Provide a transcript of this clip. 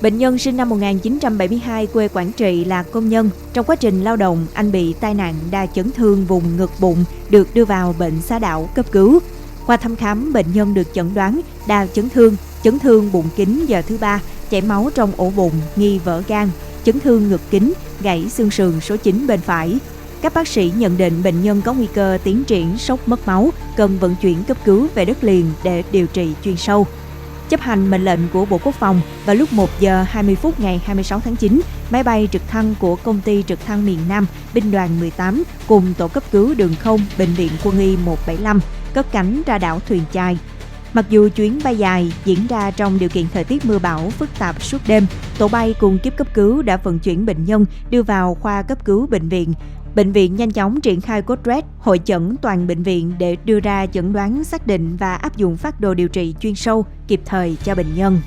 Bệnh nhân sinh năm 1972 quê Quảng Trị là công nhân. Trong quá trình lao động, anh bị tai nạn đa chấn thương vùng ngực bụng, được đưa vào bệnh Xá Đảo cấp cứu. Qua thăm khám, bệnh nhân được chẩn đoán đa chấn thương bụng kính giờ thứ 3, chảy máu trong ổ bụng, nghi vỡ gan, chấn thương ngực kính, gãy xương sườn số 9 bên phải. Các bác sĩ nhận định bệnh nhân có nguy cơ tiến triển sốc mất máu, cần vận chuyển cấp cứu về đất liền để điều trị chuyên sâu. Chấp hành mệnh lệnh của Bộ Quốc phòng, vào lúc 1 giờ 20 phút ngày 26 tháng 9, máy bay trực thăng của Công ty Trực thăng miền Nam, Binh đoàn 18 cùng tổ cấp cứu đường không Bệnh viện Quân y 175 cất cánh ra đảo Thuyền Chài. Mặc dù chuyến bay dài diễn ra trong điều kiện thời tiết mưa bão phức tạp suốt đêm, tổ bay cùng kíp cấp cứu đã vận chuyển bệnh nhân đưa vào khoa cấp cứu bệnh viện. Bệnh viện nhanh chóng triển khai code red, hội chẩn toàn bệnh viện để đưa ra chẩn đoán xác định và áp dụng phác đồ điều trị chuyên sâu kịp thời cho bệnh nhân.